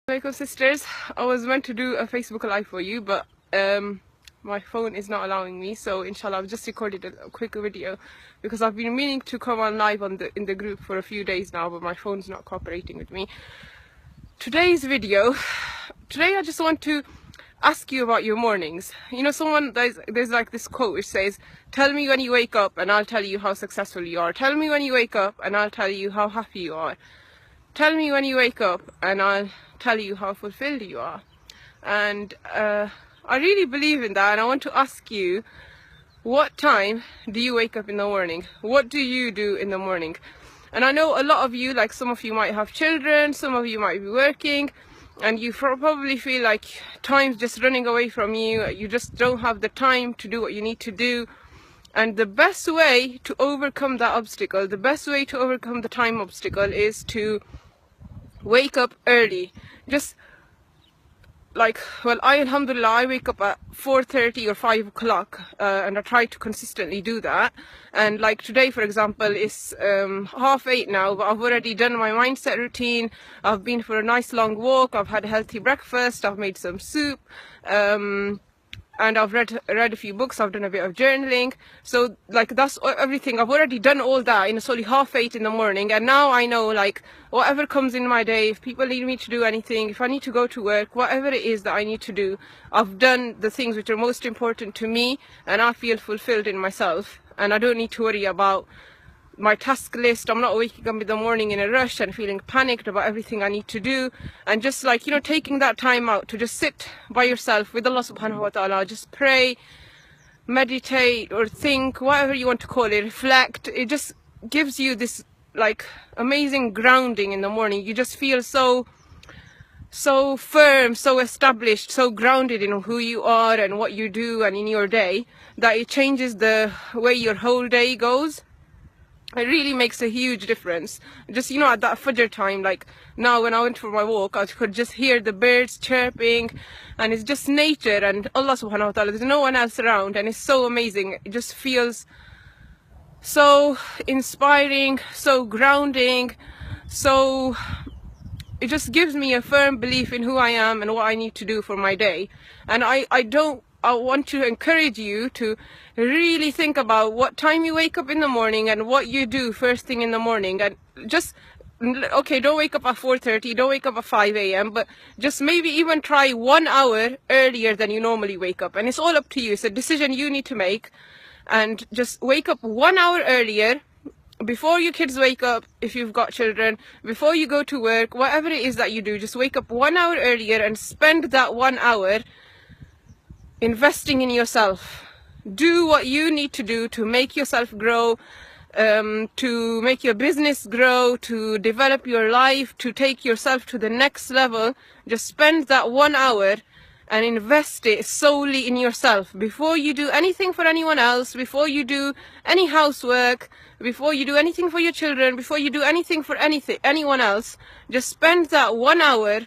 Assalamualaikum sisters. I was meant to do a Facebook live for you, but my phone is not allowing me, so inshallah I've just recorded a quick video because I've been meaning to come on live in the group for a few days now, but my phone's not cooperating with me. Today I just want to ask you about your mornings. You know, there's like this quote which says, tell me when you wake up and I'll tell you how successful you are. Tell me when you wake up and I'll tell you how happy you are. Tell me when you wake up and I'll tell you how fulfilled you are. And I really believe in that, and I want to ask you, what time do you wake up in the morning? What do you do in the morning? And I know a lot of you, like some of you might have children, some of you might be working, and you probably feel like time's just running away from you. You just don't have the time to do what you need to do. And the best way to overcome that obstacle, the best way to overcome the time obstacle is to wake up early. Just like, well, alhamdulillah, I wake up at 4:30 or 5 o'clock, and I try to consistently do that. And like today, for example, it's 8:30 now, but I've already done my mindset routine. I've been for a nice long walk, I've had a healthy breakfast, I've made some soup, and I've read a few books, I've done a bit of journaling. So like that's everything. I've already done all that, and it's only 8:30 in the morning, and now I know, like, whatever comes in my day, if people need me to do anything, if I need to go to work, whatever it is that I need to do, I've done the things which are most important to me, and I feel fulfilled in myself, and I don't need to worry about my task list. I'm not waking up in the morning in a rush and feeling panicked about everything I need to do. And just like, you know, taking that time out to just sit by yourself with Allah subhanahu wa ta'ala, just pray, meditate, or think, whatever you want to call it, reflect. It just gives you this like amazing grounding in the morning. You just feel so firm, so established, so grounded in who you are and what you do and in your day, that it changes the way your whole day goes. It really makes a huge difference. Just, you know, at that Fajr time, like now when I went for my walk, I could just hear the birds chirping, and it's just nature and Allah subhanahu wa ta'ala. There's no one else around, and it's so amazing. It just feels so inspiring, so grounding, so it just gives me a firm belief in who I am and what I need to do for my day. And I want to encourage you to really think about what time you wake up in the morning and what you do first thing in the morning. And just, okay, don't wake up at 4:30, don't wake up at 5 a.m, but just maybe even try 1 hour earlier than you normally wake up. And it's all up to you. It's a decision you need to make. And just wake up 1 hour earlier, before your kids wake up, if you've got children, before you go to work, whatever it is that you do, just wake up 1 hour earlier and spend that 1 hour investing in yourself. Do what you need to do to make yourself grow, to make your business grow, to develop your life, to take yourself to the next level. Just spend that 1 hour and invest it solely in yourself. Before you do anything for anyone else, before you do any housework, before you do anything for your children, before you do anything for anyone else, just spend that 1 hour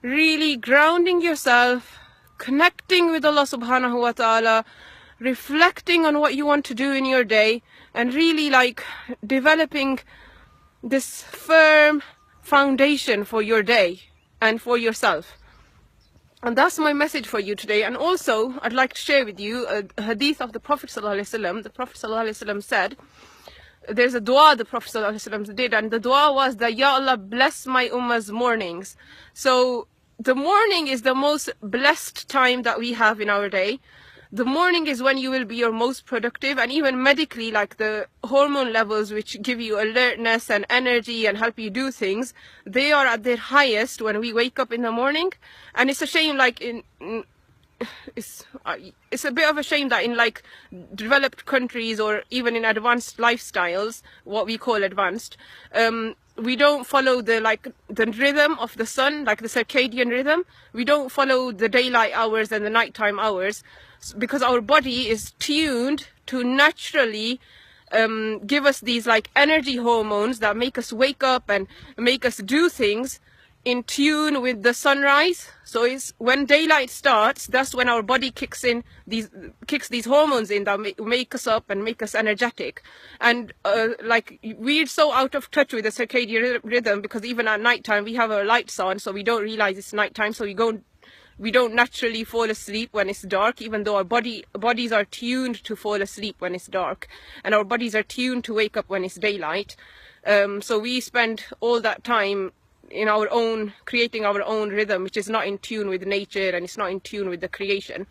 really grounding yourself, connecting with Allah subhanahu wa ta'ala, reflecting on what you want to do in your day, and really like developing this firm foundation for your day and for yourself. And that's my message for you today. And also I'd like to share with you a hadith of the Prophet sallallahu alaihi wasallam. The Prophet sallallahu alaihi wasallam said, there's a dua the Prophet sallallahu alaihi wasallam did, and the dua was that, Ya Allah, bless my ummah's mornings. So the morning is the most blessed time that we have in our day. The morning is when you will be your most productive, and even medically, like the hormone levels which give you alertness and energy and help you do things, they are at their highest when we wake up in the morning. And it's a shame, like it's a bit of a shame that in like developed countries or even in advanced lifestyles, what we call advanced, we don't follow the rhythm of the sun, like the circadian rhythm. We don't follow the daylight hours and the nighttime hours, because our body is tuned to naturally give us these like energy hormones that make us wake up and make us do things in tune with the sunrise. So it's when daylight starts, that's when our body kicks these hormones in that make us up and make us energetic. And like we're so out of touch with the circadian rhythm, because even at nighttime we have our lights on, so we don't realize it's nighttime. So we don't naturally fall asleep when it's dark, even though our bodies are tuned to fall asleep when it's dark, and our bodies are tuned to wake up when it's daylight. So we spend all that time in our own, creating our own rhythm, which is not in tune with nature and it's not in tune with the creation.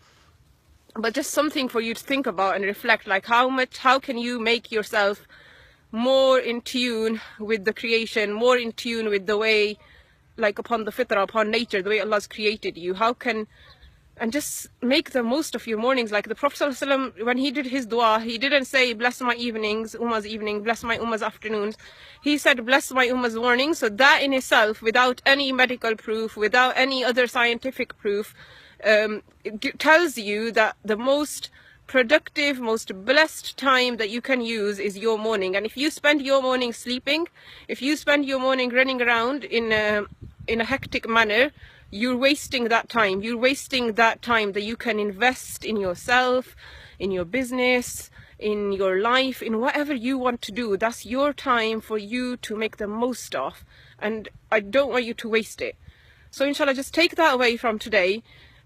But just something for you to think about and reflect, like how can you make yourself more in tune with the creation, more in tune with the way, like upon the fitrah, upon nature, the way Allah's created you. And just make the most of your mornings. Like the Prophet ﷺ, when he did his dua, he didn't say, bless my evenings, Ummah's evening, bless my Ummah's afternoons. He said, bless my Ummah's morning. So that in itself, without any medical proof, without any other scientific proof, it tells you that the most productive, most blessed time that you can use is your morning. And if you spend your morning sleeping, if you spend your morning running around in a hectic manner, you're wasting that time. You're wasting that time that you can invest in yourself, in your business, in your life, in whatever you want to do. That's your time for you to make the most of. And I don't want you to waste it. So inshallah, just take that away from today.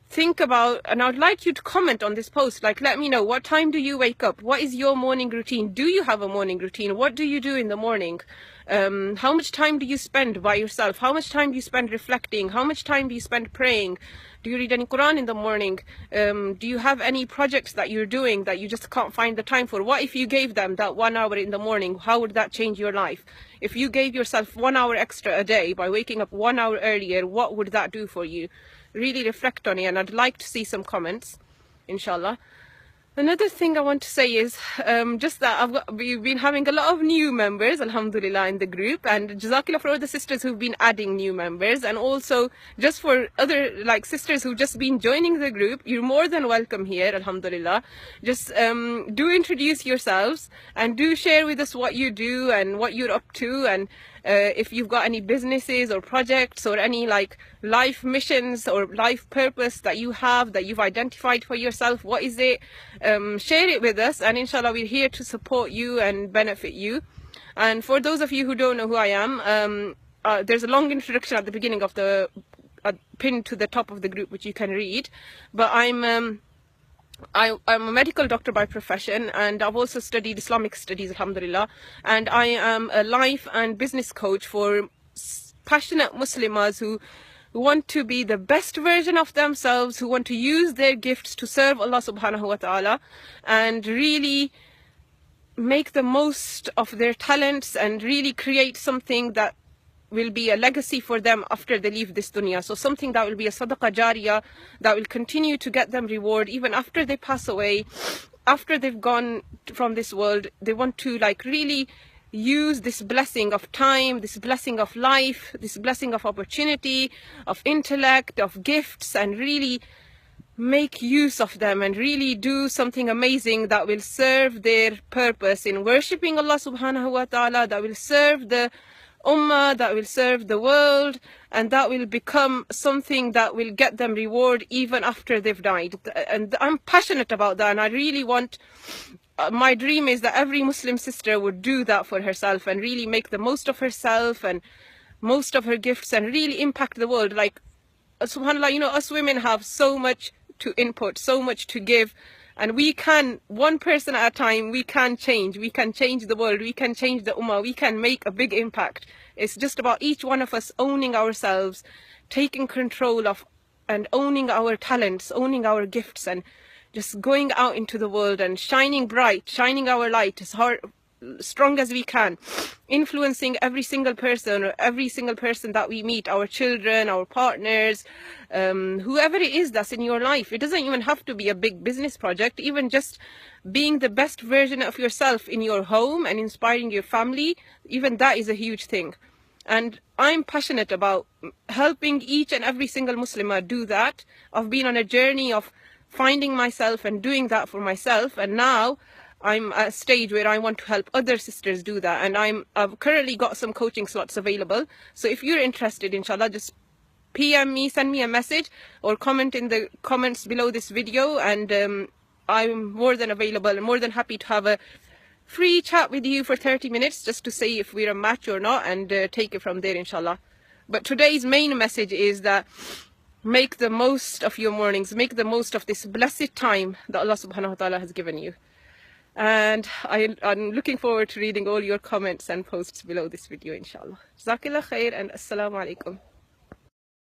Think about, and I'd like you to comment on this post. Like, let me know, what time do you wake up? What is your morning routine? Do you have a morning routine? What do you do in the morning? How much time do you spend by yourself? How much time do you spend reflecting? How much time do you spend praying? Do you read any Quran in the morning? Do you have any projects that you're doing that you just can't find the time for? What if you gave them that 1 hour in the morning? How would that change your life? If you gave yourself 1 hour extra a day by waking up 1 hour earlier, what would that do for you? Really reflect on it, and I'd like to see some comments, inshallah. Another thing I want to say is just that we've been having a lot of new members, alhamdulillah, in the group, and jazakallah for all the sisters who've been adding new members, and also just for other like sisters who've just been joining the group. You're more than welcome here, alhamdulillah. Just do introduce yourselves and do share with us what you do and what you're up to, and if you've got any businesses or projects or any like life missions or life purpose that you have, that you've identified for yourself, what is it? Share it with us, and inshallah we're here to support you and benefit you. And for those of you who don't know who I am, there's a long introduction at the beginning of the pinned to the top of the group, which you can read. But I'm a medical doctor by profession, and I've also studied Islamic studies, alhamdulillah, and I am a life and business coach for passionate Muslims who want to be the best version of themselves, who want to use their gifts to serve Allah subhanahu wa ta'ala and really make the most of their talents and really create something that will be a legacy for them after they leave this dunya. So something that will be a sadaqah jariyah, that will continue to get them reward even after they pass away, after they've gone from this world. They want to like really use this blessing of time, this blessing of life, this blessing of opportunity, of intellect, of gifts, and really make use of them and really do something amazing that will serve their purpose in worshipping Allah subhanahu wa ta'ala, that will serve the ummah, that will serve the world, and that will become something that will get them reward even after they've died. And I'm passionate about that, and I really want, my dream is that every Muslim sister would do that for herself and really make the most of herself and most of her gifts and really impact the world. Like, subhanAllah, you know, us women have so much to input, so much to give, and we can, one person at a time, we can change the world, we can change the ummah, we can make a big impact. It's just about each one of us owning ourselves, taking control of and owning our talents, owning our gifts, and just going out into the world and shining bright, shining our light as hard, strong as we can, influencing every single person that we meet, our children, our partners, whoever it is that's in your life. It doesn't even have to be a big business project. Even just being the best version of yourself in your home and inspiring your family, even that is a huge thing. And I'm passionate about helping each and every single Muslimah do that. I've been on a journey of finding myself and doing that for myself, and now I'm at a stage where I want to help other sisters do that, and I've currently got some coaching slots available. So if you're interested, inshallah, just PM me, send me a message, or comment in the comments below this video, and I'm more than available and more than happy to have a free chat with you for 30 minutes just to say if we're a match or not, and take it from there, inshallah. But today's main message is that make the most of your mornings, make the most of this blessed time that Allah subhanahu wa ta'ala has given you. And I'm looking forward to reading all your comments and posts below this video, inshallah. Jazakallah khair, and assalamu alaikum.